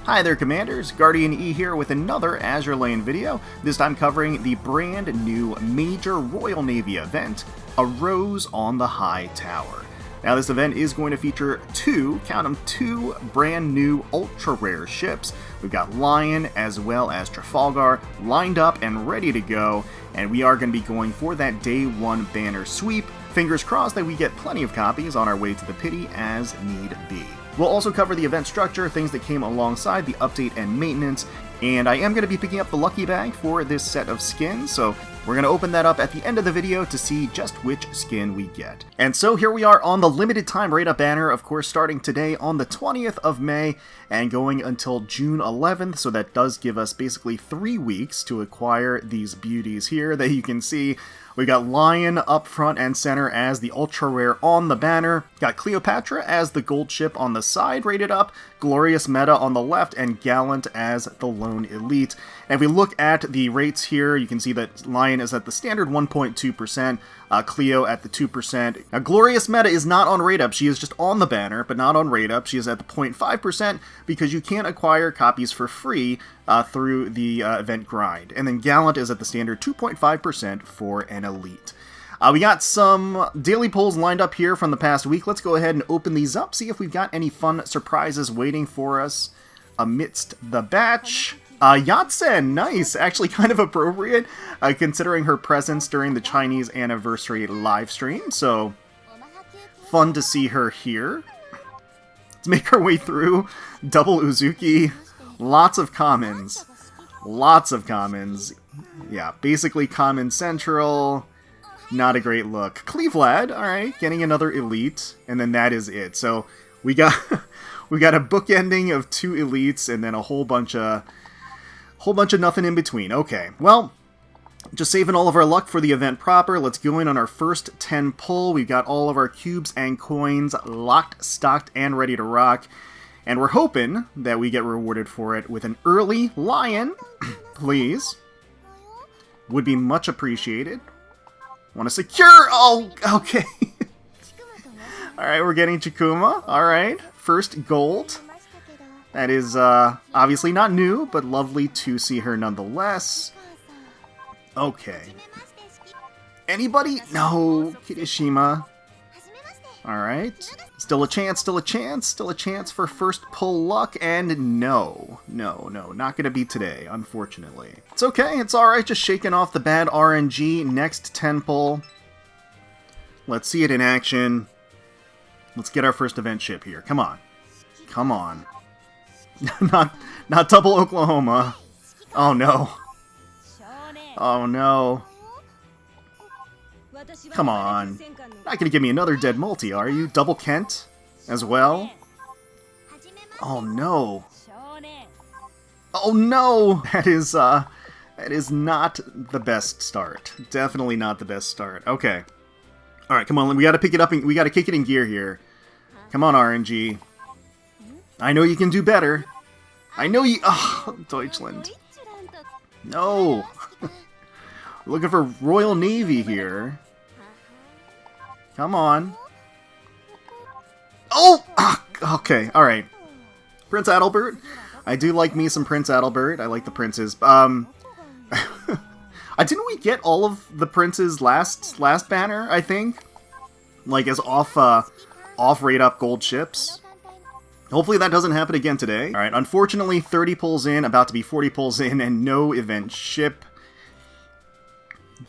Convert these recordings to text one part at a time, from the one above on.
Hi there Commanders, GuardianE here with another Azur Lane video, this time covering the brand new major Royal Navy event, A Rose on the High Tower. Now this event is going to feature two brand new ultra rare ships. We've got Lion as well as Trafalgar lined up and ready to go, and we are going to be going for that day one banner sweep. Fingers crossed that we get plenty of copies on our way to the pity as need be. We'll also cover the event structure, things that came alongside the update and maintenance, and I am going to be picking up the lucky bag for this set of skins, so we're going to open that up at the end of the video to see just which skin we get. And so here we are on the limited time rate-up banner, of course starting today on the 20th of May and going until June 11th, so that does give us basically 3 weeks to acquire these beauties here that you can see. We've got Lion up front and center as the ultra rare on the banner. Got Cleopatra as the gold ship on the side rated up. Glorious Meta on the left and Gallant as the lone elite. And if we look at the rates here, you can see that Lion is at the standard 1.2%, Cleo at the 2%. Now Glorious Meta is not on rate up, she is just on the banner, but not on rate up. She is at the 0.5% because you can't acquire copies for free through the event grind. And then Gallant is at the standard 2.5% for an elite. We got some daily polls lined up here from the past week. Let's go ahead and open these up, see if we've got any fun surprises waiting for us amidst the batch. Yatsen, nice, actually kind of appropriate considering her presence during the Chinese anniversary live stream, so fun to see her here. Let's make our way through double Uzuki, lots of commons, yeah, basically common central, not a great look. Cleveland, alright, getting another elite, and then that is it, so we got we got a bookending of 2 elites and then a whole bunch of nothing in between. Okay, well, just saving all of our luck for the event proper. Let's go in on our first 10 pull. We've got all of our cubes and coins locked, stocked, and ready to rock. And we're hoping that we get rewarded for it with an early Lion, please. Would be much appreciated. Want to secure? Oh, okay. Alright, we're getting Chikuma. Alright, first gold. That is obviously not new, but lovely to see her nonetheless. Okay. Anybody? No, Kirishima. Alright. Still a chance for first pull luck, and no, not gonna be today, unfortunately. It's okay, it's alright, just shaking off the bad RNG. Next 10 pull. Let's see it in action. Let's get our first event ship here. Come on. Come on. not double Oklahoma. Oh no. Oh no. Come on. Not gonna give me another dead multi, are you? Double Kent as well? Oh no. Oh no! That is not the best start. Definitely not the best start. Okay. Alright, come on, we gotta pick it up and we gotta kick it in gear here. Come on, RNG. I know you can do better. I know you... Oh, Deutschland. No. Looking for Royal Navy here. Come on. Oh! Okay, alright. Prince Adalbert. I do like me some Prince Adalbert. I like the princes. Didn't we get all of the princes last banner, I think? Like, as off-rate up gold ships? Hopefully that doesn't happen again today. Alright, unfortunately 30 pulls in, about to be 40 pulls in, and no event ship.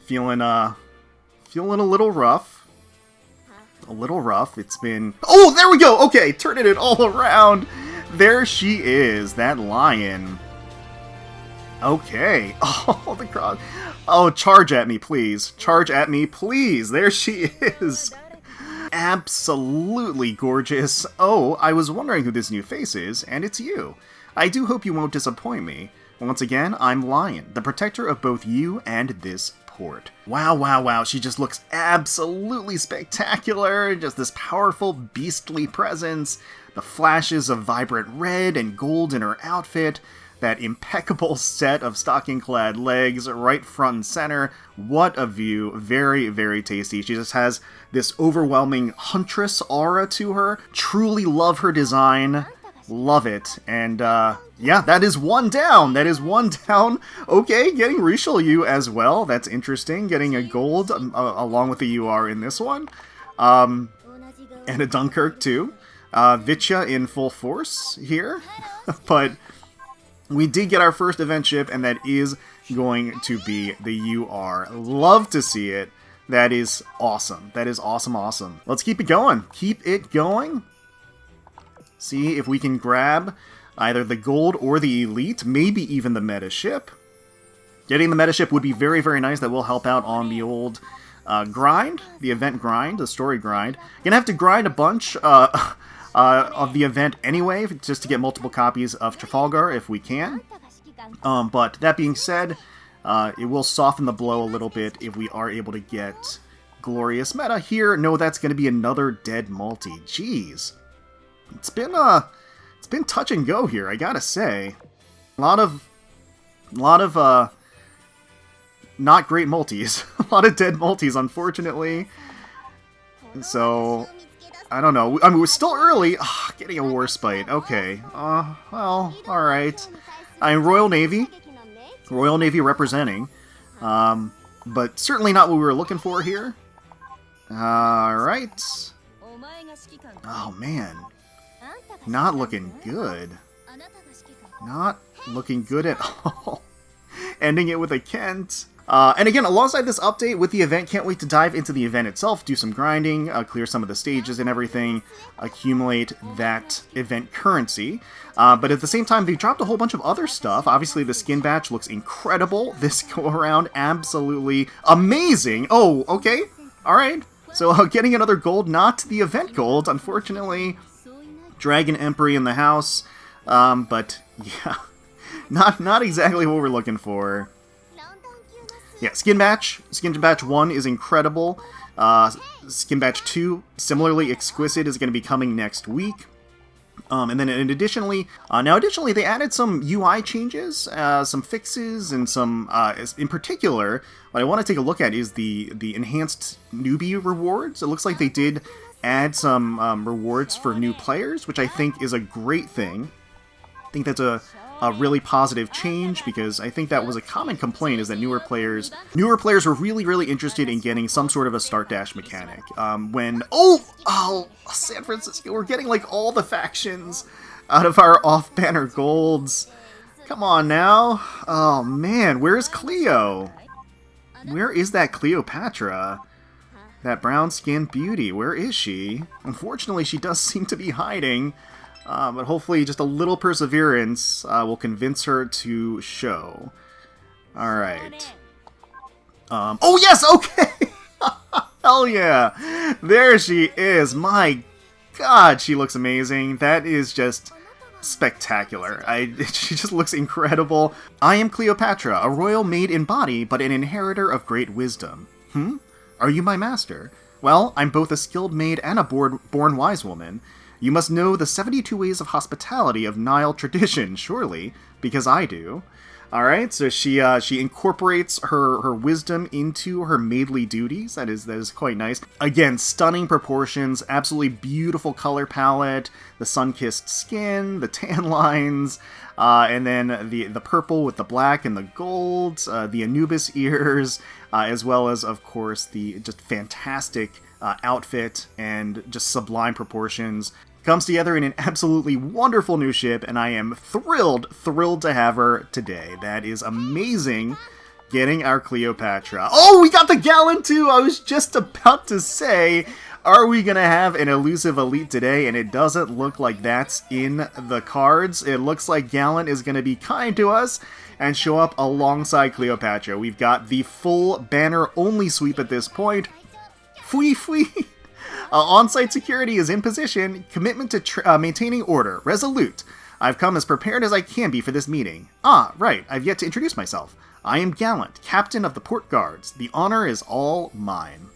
Feeling a little rough. A little rough. It's been... Oh, there we go! Okay, turning it all around. There she is, that Lion. Okay. Oh, the cross. Oh, charge at me, please. Charge at me, please. There she is. Absolutely gorgeous. Oh, I was wondering who this new face is, and it's you. I do hope you won't disappoint me. Once again, I'm Lion, the protector of both you and this port. Wow, wow, wow, she just looks absolutely spectacular. Just this powerful, beastly presence. The flashes of vibrant red and gold in her outfit. That impeccable set of stocking-clad legs right front and center. What a view. Very, very tasty. She just has this overwhelming huntress aura to her. Truly love her design. Love it. And, yeah, that is one down. That is one down. Okay, getting Richelieu as well. That's interesting. Getting a gold along with the UR in this one. And a Dunkirk, too. Vitya in full force here. But we did get our first event ship, and that is going to be the UR. Love to see it. That is awesome. That is awesome, awesome. Let's keep it going. Keep it going. See if we can grab either the gold or the elite, maybe even the meta ship. Getting the meta ship would be very, very nice. That will help out on the old grind, the event grind, the story grind. Gonna have to grind a bunch of the event anyway, just to get multiple copies of Trafalgar if we can. But that being said, it will soften the blow a little bit if we are able to get glorious meta here. No, that's going to be another dead multi. Jeez. It's been touch and go here, I gotta say. A lot of not great multis. A lot of dead multis, unfortunately. So, I don't know. I mean, we're still early. Ugh, getting a war spite. Okay. Well, alright. I'm Royal Navy. Royal Navy representing. But certainly not what we were looking for here. Alright. Oh, man. Not looking good. Not looking good at all. Ending it with a Kent. And again, alongside this update with the event, can't wait to dive into the event itself, do some grinding, clear some of the stages and everything, accumulate that event currency. But at the same time, they dropped a whole bunch of other stuff. Obviously, the skin batch looks incredible. This go-around, absolutely amazing. Oh, okay. Alright. So getting another gold, not the event gold, unfortunately. Dragon Emperor in the house. But, yeah. Not exactly what we're looking for. Yeah, Skin Batch 1 is incredible. Skin Batch 2, similarly exquisite, is going to be coming next week. And then additionally, they added some UI changes, some fixes, and some, in particular, what I want to take a look at is the enhanced newbie rewards. It looks like they did add some rewards for new players, which I think is a great thing. I think that's a really positive change, because I think that was a common complaint, is that newer players were really, really interested in getting some sort of a start dash mechanic. San Francisco, we're getting like all the factions out of our off-banner golds. Come on now. Oh man, where's Cleo? Where is that Cleopatra? That brown-skinned beauty, where is she? Unfortunately, she does seem to be hiding. But hopefully just a little perseverance will convince her to show. Alright. Oh yes, okay! Hell yeah! There she is! My god, she looks amazing. That is just spectacular. She just looks incredible. I am Cleopatra, a royal maid in body, but an inheritor of great wisdom. Are you my master? Well, I'm both a skilled maid and a born wise woman. You must know the 72 ways of hospitality of Nile tradition, surely, because I do. Alright, so she incorporates her wisdom into her maidly duties. That is quite nice. Again, stunning proportions, absolutely beautiful color palette, the sun-kissed skin, the tan lines, and then the purple with the black and the gold, the Anubis ears, as well as, of course, the just fantastic outfit and just sublime proportions. Comes together in an absolutely wonderful new ship, and I am thrilled to have her today. That is amazing, getting our Cleopatra. Oh, we got the Gallant too! I was just about to say, are we gonna have an elusive elite today? And it doesn't look like that's in the cards. It looks like Gallant is gonna be kind to us and show up alongside Cleopatra. We've got the full banner-only sweep at this point. Fui! On-site security is in position. Commitment to maintaining order. Resolute. I've come as prepared as I can be for this meeting. Ah, right. I've yet to introduce myself. I am Gallant, captain of the port guards. The honor is all mine.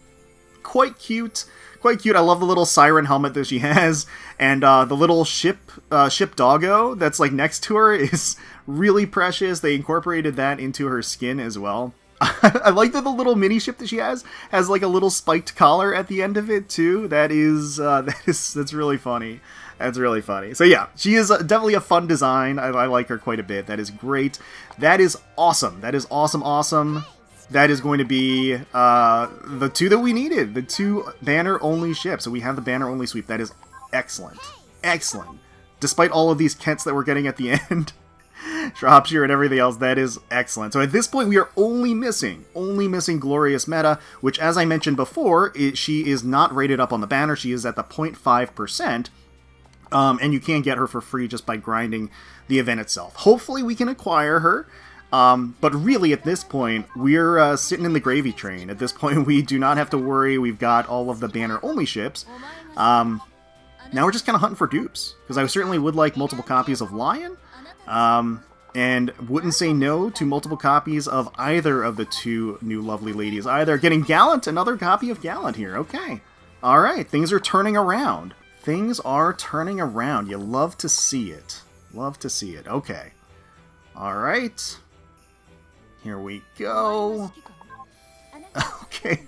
Quite cute. Quite cute. I love the little siren helmet that she has. And the little ship doggo that's like next to her is really precious. They incorporated that into her skin as well. I like that the little mini ship that she has like a little spiked collar at the end of it too. That's really funny. That's really funny. So yeah, she is definitely a fun design. I like her quite a bit. That is great. That is awesome. That is awesome, awesome. That is going to be the two that we needed. The two banner-only ships. So we have the banner-only sweep. That is excellent. Excellent. Despite all of these Kents that we're getting at the end. Shropshire and everything else, that is excellent. So at this point, we are only missing Glorious Meta, which, as I mentioned before, she is not rated up on the banner. She is at the 0.5%, and you can get her for free just by grinding the event itself. Hopefully, we can acquire her, but really, at this point, we're sitting in the gravy train. At this point, we do not have to worry. We've got all of the banner-only ships. Now we're just kind of hunting for dupes, because I certainly would like multiple copies of Lion, and wouldn't say no to multiple copies of either of the two new lovely ladies either. Getting Gallant, another copy of Gallant here. Okay. Alright, things are turning around. Things are turning around. You love to see it. Love to see it. Okay. Alright. Here we go. Okay.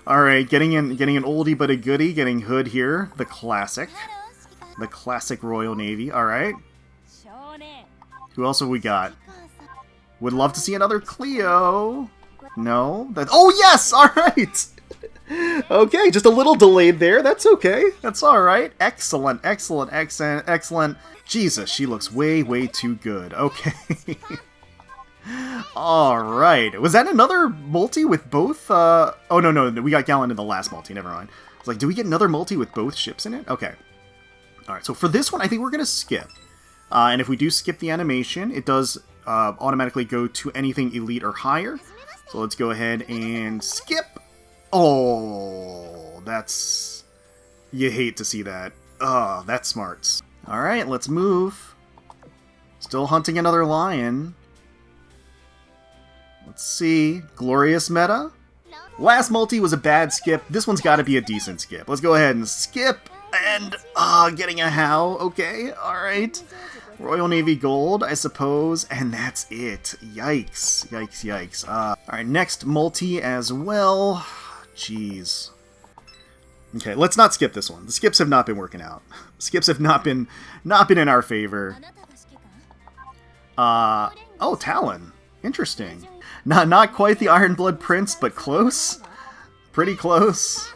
Alright, getting an oldie but a goodie. Getting Hood here. The classic. The classic Royal Navy. Alright. Who else have we got? Would love to see another Cleo. No? Oh, yes! Alright! Okay, just a little delayed there. That's okay. That's alright. Excellent, excellent, excellent, excellent. Jesus, she looks way, way too good. Okay. Alright. Was that another multi with both? Oh, no, we got Gallant in the last multi. Never mind. I was like, do we get another multi with both ships in it? Okay. Alright, so for this one, I think we're going to skip. And if we do skip the animation, it does automatically go to anything elite or higher. So let's go ahead and skip. Oh, that's... You hate to see that. Oh, that's smarts. Alright, let's move. Still hunting another lion. Let's see. Glorious Meta. Last multi was a bad skip. This one's got to be a decent skip. Let's go ahead and skip. And, getting a How. Okay, alright. Royal Navy Gold, I suppose, and that's it. Yikes. Yikes, yikes. Alright, next multi as well. Jeez. Okay, let's not skip this one. The skips have not been working out. Skips have not been in our favor. Oh, Talon. Interesting. Not quite the Iron Blood Prince, but close. Pretty close.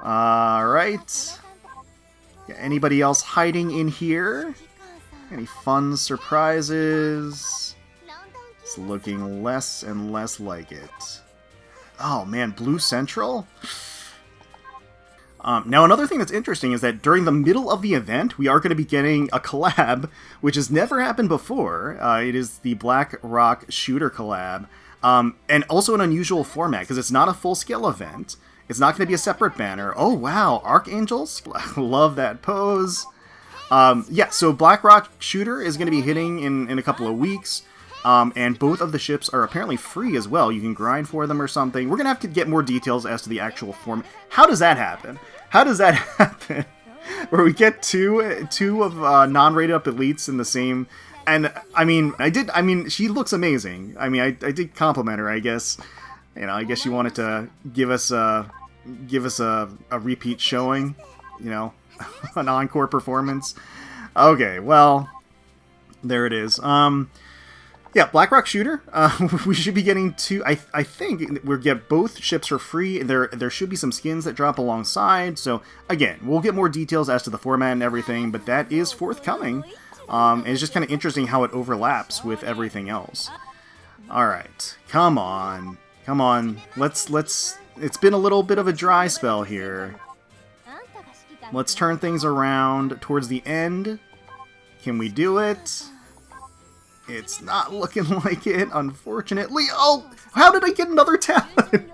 Alright. Anybody else hiding in here? Any fun surprises? It's looking less and less like it. Oh man, Blue Central? Now another thing that's interesting is that during the middle of the event, we are going to be getting a collab, which has never happened before. It is the Black Rock Shooter collab. And also an unusual format, because it's not a full-scale event. It's not going to be a separate banner. Oh wow, Archangels? Love that pose. Yeah, so Black Rock Shooter is going to be hitting in a couple of weeks, and both of the ships are apparently free as well. You can grind for them or something. We're going to have to get more details as to the actual form. How does that happen? How does that happen? Where we get two of non-rated up elites in the same... And, I mean, she looks amazing. I mean, I did compliment her, I guess. You know, I guess she wanted to give us a repeat showing, you know. An encore performance. Okay, well, there it is. Yeah, Black Rock Shooter. We should be getting two. I think we'll get both ships for free. There should be some skins that drop alongside. So again, we'll get more details as to the format and everything. But that is forthcoming. And it's just kind of interesting how it overlaps with everything else. All right, come on, come on. Let's. It's been a little bit of a dry spell here. Let's turn things around towards the end. Can we do it? It's not looking like it, unfortunately. Oh, how did I get another talent?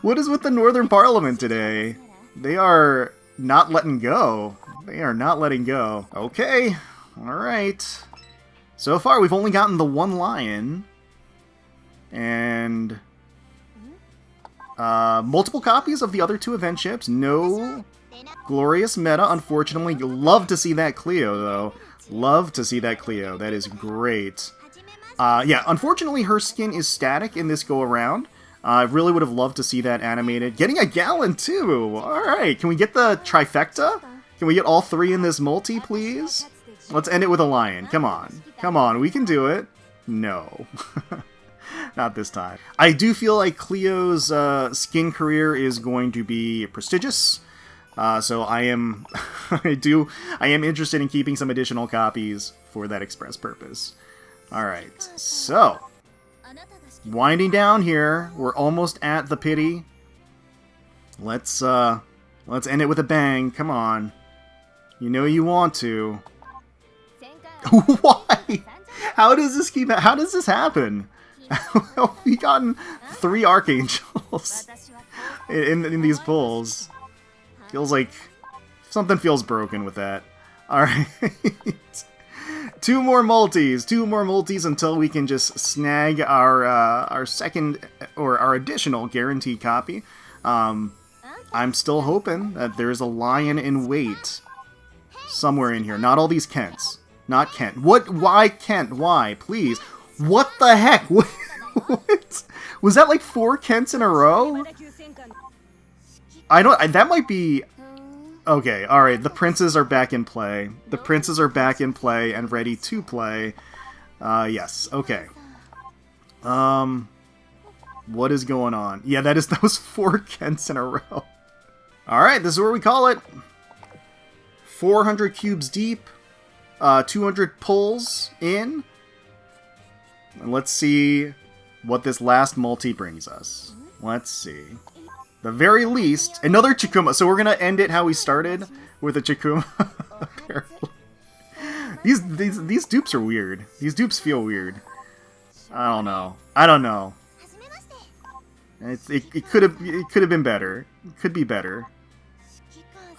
What is with the Northern Parliament today? They are not letting go. They are not letting go. Okay, alright. So far, we've only gotten the one lion. And... multiple copies of the other two event ships. No Glorious Meta, unfortunately. Love to see that Cleo, though. Love to see that Cleo. That is great. Yeah, unfortunately, her skin is static in this go-around. I really would have loved to see that animated. Getting a Gallant, too! Alright, can we get the trifecta? Can we get all 3 in this multi, please? Let's end it with a lion. Come on. Come on, we can do it. No. Not this time. I do feel like Cleo's skin career is going to be prestigious. So I am I am interested in keeping some additional copies for that express purpose. Alright, so winding down here. We're almost at the pity. Let's end it with a bang. Come on. You know you want to. Why? How does this happen? We've gotten 3 archangels in these pulls. Feels like something feels broken with that. Alright. 2 more multis until we can just snag our second or our additional guaranteed copy. I'm still hoping that there's a lion in wait somewhere in here. Not all these Kents. Not Kent. What? Why Kent? Why? Please. What the heck? What? Was that like 4 Kents in a row? That might be... Okay, alright, the princes are back in play. The princes are back in play and ready to play. Yes, okay. What is going on? Yeah, that was 4 Kents in a row. Alright, this is where we call it. 400 cubes deep. 200 pulls in. And let's see what this last multi brings us. Let's see. The very least, another Chikuma. So we're going to end it how we started, with a Chikuma, apparently. These dupes are weird. These dupes feel weird. I don't know. It could have been better. It could be better.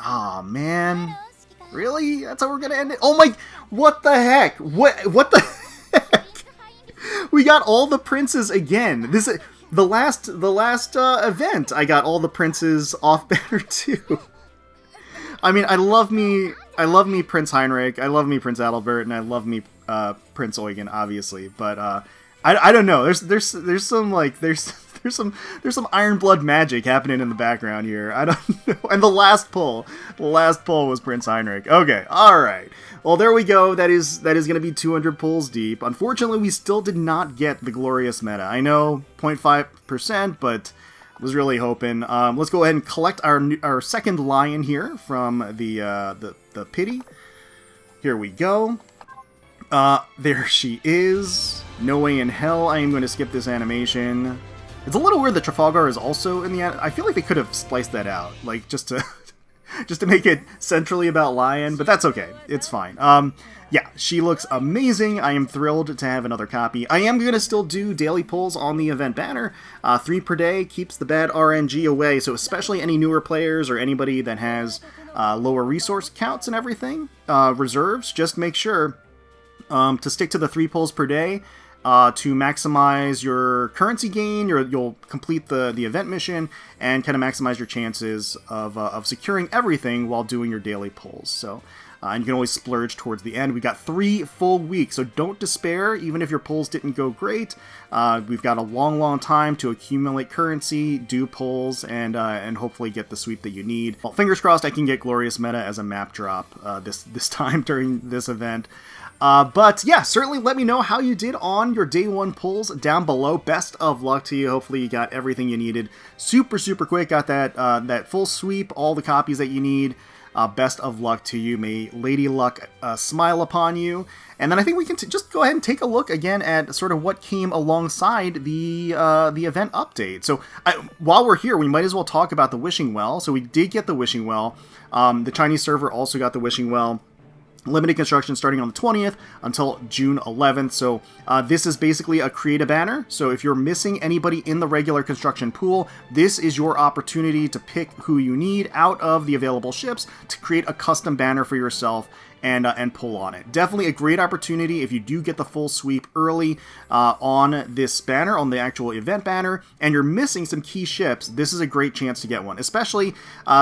Aw, man. Really? That's how we're going to end it? Oh my... What the heck? What the heck? We got all the princes again. This is... The last event, I got all the princes off banner too. I mean, I love me Prince Heinrich, I love me Prince Adalbert, and I love me Prince Eugen, obviously. But I don't know. There's some Iron Blood magic happening in the background here. I don't know. And the last pull was Prince Heinrich. Okay, all right. Well, there we go. That is going to be 200 pulls deep. Unfortunately, we still did not get the glorious meta. I know 0.5%, but was really hoping. Let's go ahead and collect our second lion here from the pity. Here we go. There she is. No way in hell I am going to skip this animation. It's a little weird that Trafalgar is also in the... I feel like they could have spliced that out, like, just to make it centrally about Lion, but that's okay. It's fine. Yeah, she looks amazing. I am thrilled to have another copy. I am going to still do daily pulls on the event banner. 3 per day keeps the bad RNG away, so especially any newer players or anybody that has lower resource counts and everything, reserves, just make sure to stick to the 3 pulls per day. To maximize your currency gain, you'll complete the event mission and kind of maximize your chances of securing everything while doing your daily pulls. So, and you can always splurge towards the end. We got 3 full weeks, so don't despair. Even if your pulls didn't go great, we've got a long time to accumulate currency, do pulls, and hopefully get the sweep that you need. Well, fingers crossed, I can get Glorious Meta as a map drop this time during this event. But yeah, certainly let me know how you did on your day 1 pulls down below. Best of luck to you. Hopefully you got everything you needed super quick. Got that full sweep, all the copies that you need. Best of luck to you. May Lady Luck smile upon you. And then I think we can just go ahead and take a look again at sort of what came alongside the event update. So while we're here, we might as well talk about the Wishing Well. So we did get the Wishing Well. The Chinese server also got the Wishing Well. Limited construction starting on the 20th until June 11th. So this is basically a create a banner. So if you're missing anybody in the regular construction pool, this is your opportunity to pick who you need out of the available ships to create a custom banner for yourself and pull on it. Definitely a great opportunity if you do get the full sweep early on this banner, on the actual event banner, and you're missing some key ships. This is a great chance to get one, especially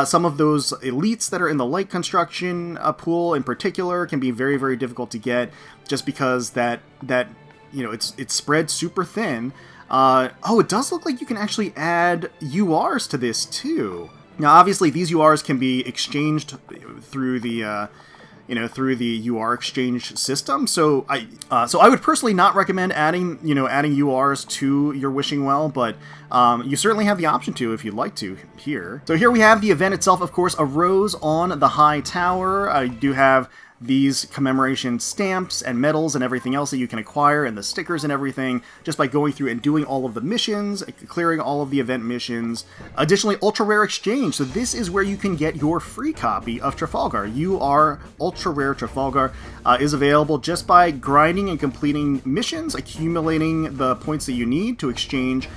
some of those elites that are in the light construction pool in particular can be very difficult to get, just because that you know, it's spread super thin. Oh, it does look like you can actually add URs to this too. Now, obviously, these URs can be exchanged through the through the UR exchange system. So I would personally not recommend adding URs to your wishing well, but you certainly have the option to if you'd like to here. So here we have the event itself, of course, a rose on the high tower. I do have these commemoration stamps and medals and everything else that you can acquire, and the stickers and everything, just by going through and doing all of the missions, clearing all of the event missions. Additionally, ultra rare exchange. So this is where you can get your free copy of Trafalgar. Ultra rare Trafalgar is available just by grinding and completing missions, accumulating the points that you need to exchange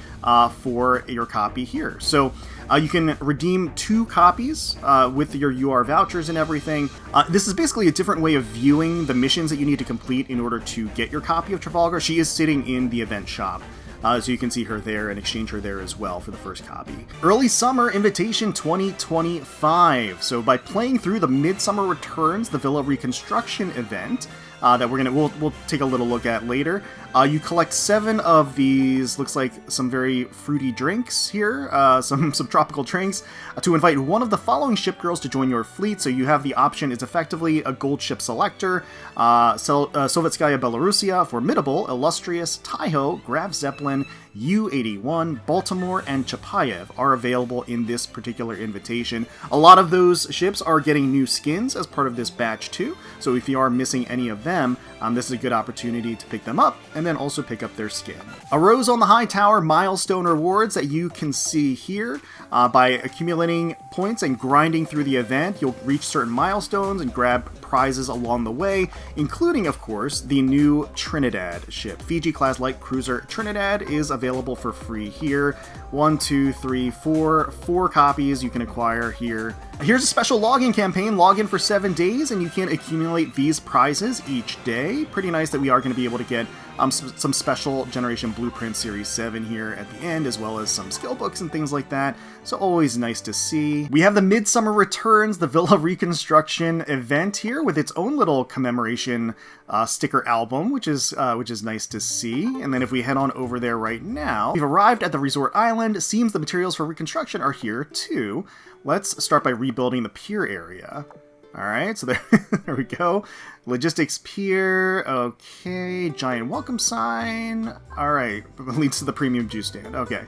for your copy here. So you can redeem 2 copies with your UR vouchers and everything. This is basically a different way of viewing the missions that you need to complete in order to get your copy of Trafalgar. She is sitting in the event shop. So you can see her there and exchange her there as well for the first copy. Early Summer Invitation 2025. So by playing through the Midsummer Returns, the Villa Reconstruction event, that we'll take a little look at later. You collect 7 of these, looks like some very fruity drinks here, some tropical drinks, to invite one of the following ship girls to join your fleet. So you have the option, it's effectively a gold ship selector, Sovetskaya Belarusia, Formidable, Illustrious, Taiho, Grav Zeppelin, U-81, Baltimore, and Chapayev are available in this particular invitation. A lot of those ships are getting new skins as part of this batch too, so if you are missing any of them, this is a good opportunity to pick them up and then also pick up their skin. A Rose on the High Tower milestone rewards that you can see here. By accumulating points and grinding through the event, you'll reach certain milestones and grab prizes along the way, including, of course, the new Trinidad ship. Fiji-class light cruiser Trinidad is available for free here. 1, 2, 3, 4 copies you can acquire here. Here's a special login campaign. Log in for 7 days and you can accumulate these prizes each day. Pretty nice that we are going to be able to get some special Generation Blueprint Series 7 here at the end, as well as some skill books and things like that. So always nice to see. We have the Midsummer Returns, the Villa Reconstruction event here with its own little commemoration sticker album, which is nice to see. And then if we head on over there right now, we've arrived at the resort island. Seems the materials for reconstruction are here too. Let's start by rebuilding the pier area. Alright, so there we go. Logistics pier, okay. Giant welcome sign. Alright, leads to the premium juice stand. Okay.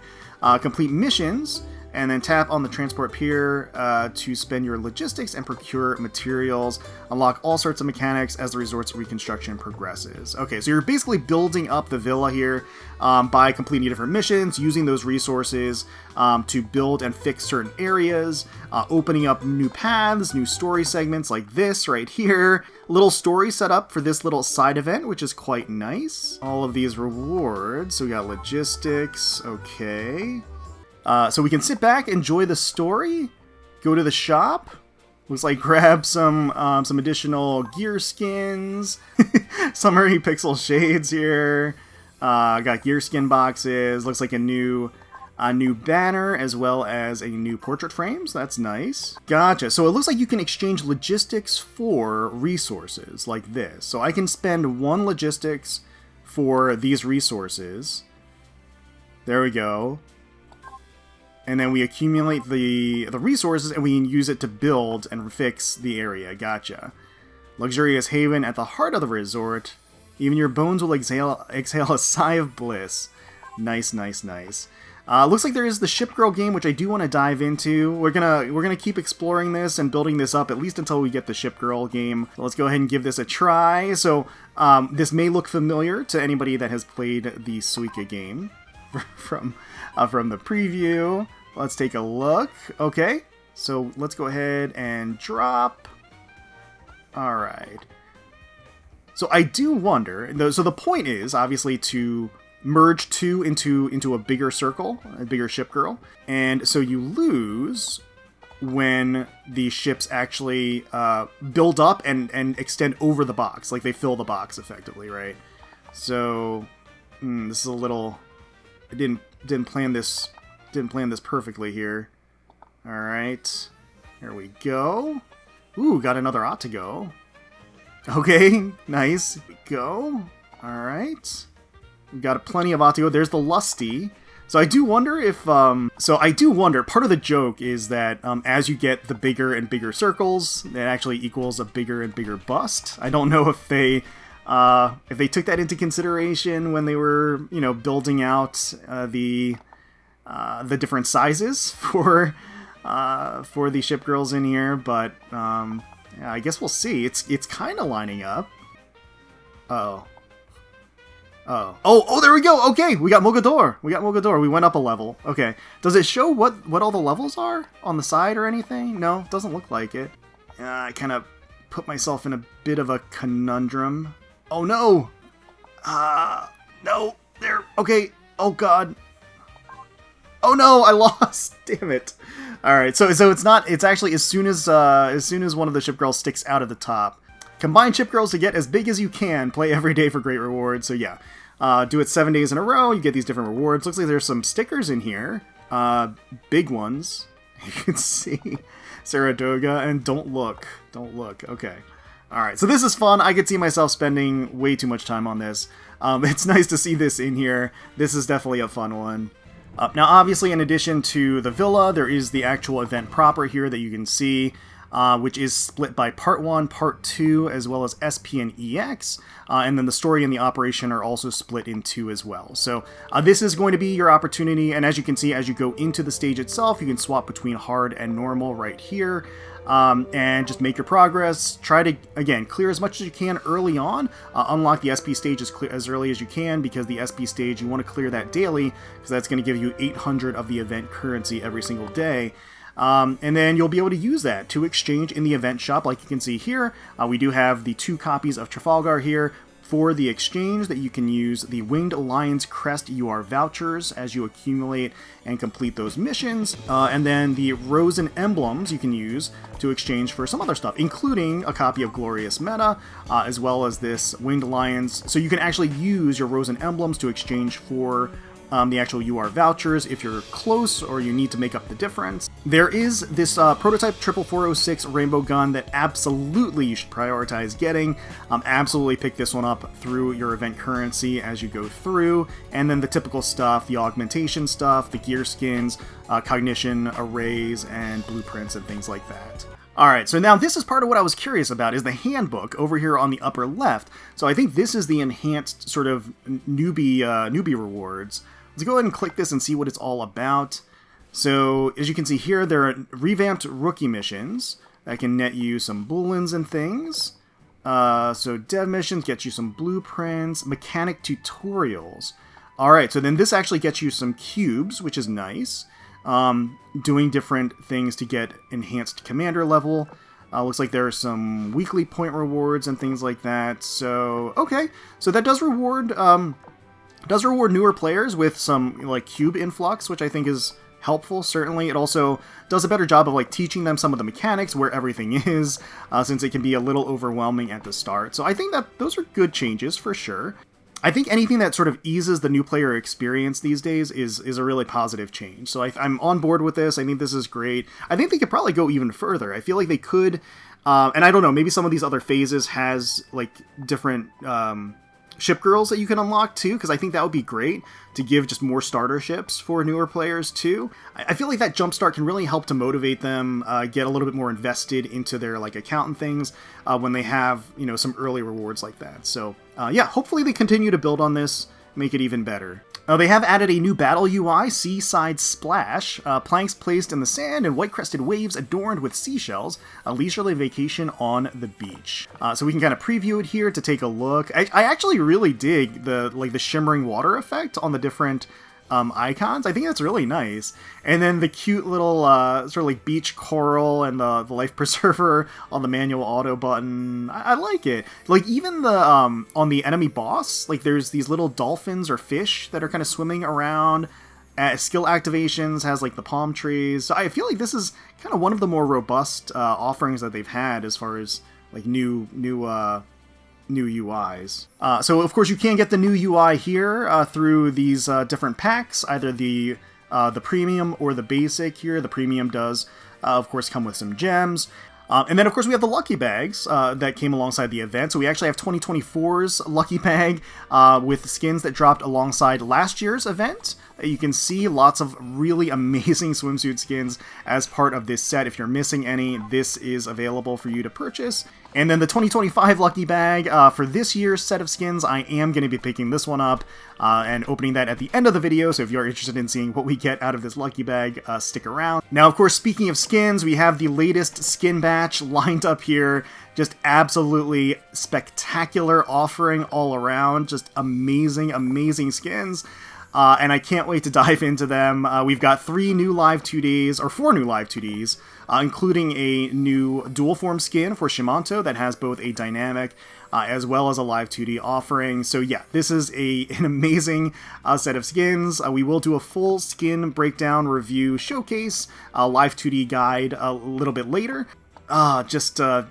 Complete missions, and then tap on the transport pier to spend your logistics and procure materials. Unlock all sorts of mechanics as the resort's reconstruction progresses. Okay, so you're basically building up the villa here by completing different missions, using those resources to build and fix certain areas, opening up new paths, new story segments like this right here. Little story set up for this little side event, which is quite nice. All of these rewards. So we got logistics, okay. So we can sit back, enjoy the story, go to the shop. Looks like grab some additional gear skins, Summery Pixel shades here. Got gear skin boxes. Looks like a new banner as well as a new portrait frame. So that's nice. Gotcha. So it looks like you can exchange logistics for resources like this. So I can spend 1 logistics for these resources. There we go. And then we accumulate the resources and we can use it to build and fix the area. Gotcha. Luxurious haven at the heart of the resort. Even your bones will exhale a sigh of bliss. Nice, nice, nice. Looks like there is the Ship Girl game, which I do want to dive into. We're gonna keep exploring this and building this up at least until we get the Ship Girl game. So let's go ahead and give this a try. So this may look familiar to anybody that has played the Suica game from the preview. Let's take a look. Okay, so let's go ahead and drop. All right. So I do wonder. So the point is obviously to merge 2 into a bigger circle, a bigger ship girl, and so you lose when the ships actually build up and extend over the box, like they fill the box effectively, right? So this is a little. I didn't plan this perfectly here. All right, here we go. Ooh, got another ought to go. Okay, nice. Here we go. All right, we've got plenty of ought to go. There's the Lusty. So I do wonder if, part of the joke is that as you get the bigger and bigger circles, it actually equals a bigger and bigger bust. I don't know if they took that into consideration when they were, building out the different sizes for the ship girls in here, but yeah, I guess we'll see. It's kind of lining up. Oh, there we go. Okay, we got Mogador. We went up a level. Okay. Does it show what all the levels are on the side or anything? No, doesn't look like it. I kind of put myself in a bit of a conundrum. Oh, no. No. There. Okay. Oh, God. Oh, no. I lost. Damn it. All right. So it's actually as soon as one of the ship girls sticks out of the top. Combine ship girls to get as big as you can. Play every day for great rewards. So yeah, do it 7 days in a row. You get these different rewards. Looks like there's some stickers in here. Big ones. You can see Saratoga and don't look. Okay. All right. So this is fun. I could see myself spending way too much time on this. It's nice to see this in here. This is definitely a fun one. Now, obviously, in addition to the villa, there is the actual event proper here that you can see. Which is split by Part 1, Part 2, as well as SP and EX, and then the story and the operation are also split in two as well. So this is going to be your opportunity, and as you can see, as you go into the stage itself, you can swap between hard and normal right here, and just make your progress. Try to, again, clear as much as you can early on. Unlock the SP stage as early as you can, because the SP stage, you want to clear that daily, because that's going to give you 800 of the event currency every single day. And then you'll be able to use that to exchange in the event shop. Like you can see here, we do have the 2 copies of Trafalgar here for the exchange that you can use the Winged Lion's Crest UR vouchers as you accumulate and complete those missions. And then the Rose and Emblems you can use to exchange for some other stuff, including a copy of Glorious Meta, as well as this Winged Lions. So you can actually use your Rose and Emblems to exchange for the actual UR vouchers if you're close or you need to make up the difference. There is this prototype 44406 rainbow gun that absolutely you should prioritize getting. Absolutely pick this one up through your event currency as you go through, and then the typical stuff, the augmentation stuff, the gear skins, cognition arrays, and blueprints and things like that. Alright, so now this is part of what I was curious about, is the handbook over here on the upper left. So I think this is the enhanced sort of newbie rewards. Let's go ahead and click this and see what it's all about. So, as you can see here, there are revamped rookie missions that can net you some bullets and things. So, dev missions get you some blueprints, mechanic tutorials. Alright, so then this actually gets you some cubes, which is nice. Doing different things to get enhanced commander level. Looks like there are some weekly point rewards and things like that. So, okay. So that does reward newer players with some like cube influx, which I think is helpful. Certainly, it also does a better job of like teaching them some of the mechanics, where everything is, since it can be a little overwhelming at the start. So I think that those are good changes for sure. I think anything that sort of eases the new player experience these days is a really positive change. So I'm on board with this. I think this is great. I think they could probably go even further. I feel like they could, and I don't know, maybe some of these other phases has like different ship girls that you can unlock too, because I think that would be great to give just more starter ships for newer players too. I feel like that jumpstart can really help to motivate them, get a little bit more invested into their like account and things when they have, you know, some early rewards like that. So yeah, hopefully they continue to build on this, make it even better. They have added a new battle UI, Seaside Splash, planks placed in the sand and white-crested waves adorned with seashells, a leisurely vacation on the beach. So we can kind of preview it here to take a look. I actually really dig the shimmering water effect on the different icons. I think that's really nice. And then the cute little sort of like beach coral and the life preserver on the manual auto button. I like it. Like even the on the enemy boss, like there's these little dolphins or fish that are kind of swimming around. Skill activations has like the palm trees. So I feel like this is kind of one of the more robust offerings that they've had as far as like new UIs. So of course you can get the new UI here through these different packs, either the premium or the basic here. The premium does of course come with some gems. And then, of course, we have the lucky bags that came alongside the event. So we actually have 2024's lucky bag with skins that dropped alongside last year's event You can see lots of really amazing swimsuit skins as part of this set. If you're missing any, this is available for you to purchase. And then the 2025 lucky bag, for this year's set of skins, I am going to be picking this one up and opening that at the end of the video, so if you're interested in seeing what we get out of this lucky bag, stick around. Now, of course, speaking of skins, we have the latest skin batch lined up here. Just absolutely spectacular offering all around, just amazing, amazing skins. And I can't wait to dive into them. We've got 4 new live 2Ds, including a new dual form skin for Shimanto that has both a dynamic as well as a live 2D offering. So yeah, this is an amazing set of skins. We will do a full skin breakdown review showcase, live 2D guide a little bit later. Just a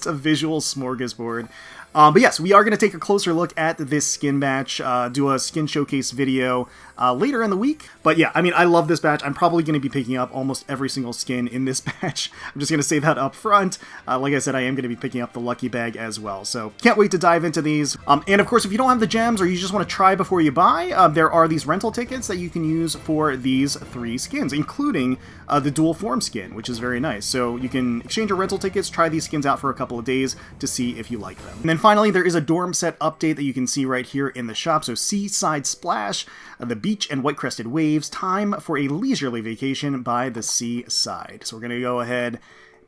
visual smorgasbord. But yes, we are going to take a closer look at this skin batch, do a skin showcase video later in the week. But yeah, I mean, I love this batch. I'm probably going to be picking up almost every single skin in this batch. I'm just going to say that up front. Like I said, I am going to be picking up the lucky bag as well. So can't wait to dive into these. And of course, if you don't have the gems or you just want to try before you buy, there are these rental tickets that you can use for these 3 skins, including the dual form skin, which is very nice. So you can exchange your rental tickets, try these skins out for a couple of days to see if you like them. And then finally, there is a dorm set update that you can see right here in the shop. So Seaside Splash, the beach and white-crested waves, time for a leisurely vacation by the seaside. So we're going to go ahead,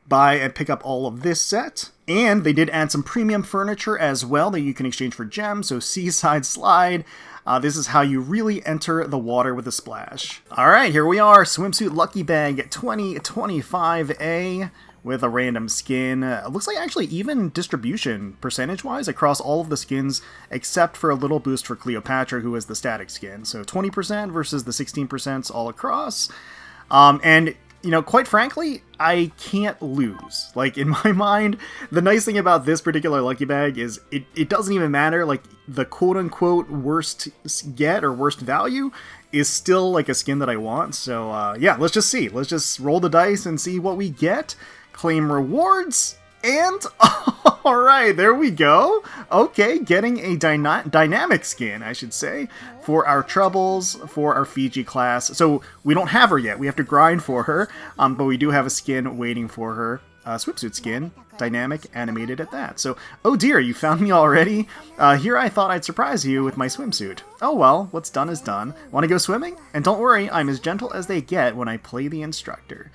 buy and pick up all of this set. And they did add some premium furniture as well that you can exchange for gems. So Seaside Slide. This is how you really enter the water with a splash. Alright, here we are, Swimsuit Lucky Bag 2025A with a random skin. It looks like actually even distribution percentage-wise across all of the skins, except for a little boost for Cleopatra, who is the static skin. So 20% versus the 16% all across. And you know, quite frankly, I can't lose. Like, in my mind, the nice thing about this particular lucky bag is it doesn't even matter. Like, the quote-unquote worst get or worst value is still, like, a skin that I want. So, yeah, let's just see. Let's just roll the dice and see what we get. Claim rewards. And, alright, there we go. Okay, getting a dynamic skin, I should say, for our Troubles, for our Fiji class. So, we don't have her yet. We have to grind for her, but we do have a skin waiting for her. Swimsuit skin, dynamic, animated at that. So, oh dear, you found me already? Here I thought I'd surprise you with my swimsuit. Oh well, what's done is done. Want to go swimming? And don't worry, I'm as gentle as they get when I play the instructor.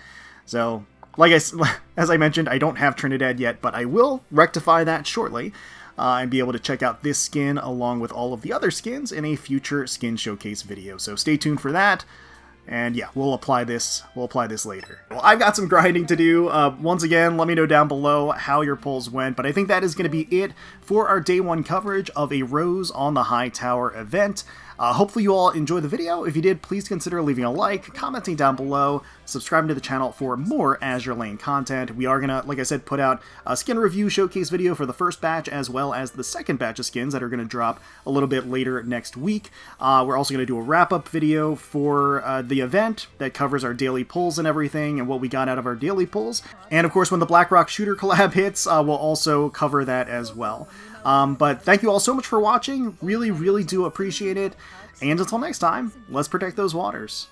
So, as I mentioned, I don't have Trinidad yet, but I will rectify that shortly and be able to check out this skin along with all of the other skins in a future skin showcase video. So stay tuned for that. And yeah, we'll apply this later. Well, I've got some grinding to do. Once again, let me know down below how your pulls went, but I think that is going to be it for our day 1 coverage of a Rose on the High Tower event. Hopefully you all enjoyed the video. If you did, please consider leaving a like, commenting down below, subscribing to the channel for more Azur Lane content. We are going to, like I said, put out a skin review showcase video for the first batch as well as the second batch of skins that are going to drop a little bit later next week. We're also going to do a wrap-up video for the event that covers our daily pulls and everything and what we got out of our daily pulls. And of course, when the BlackRock Shooter collab hits, we'll also cover that as well. But thank you all so much for watching. Really, really do appreciate it. And until next time, let's protect those waters.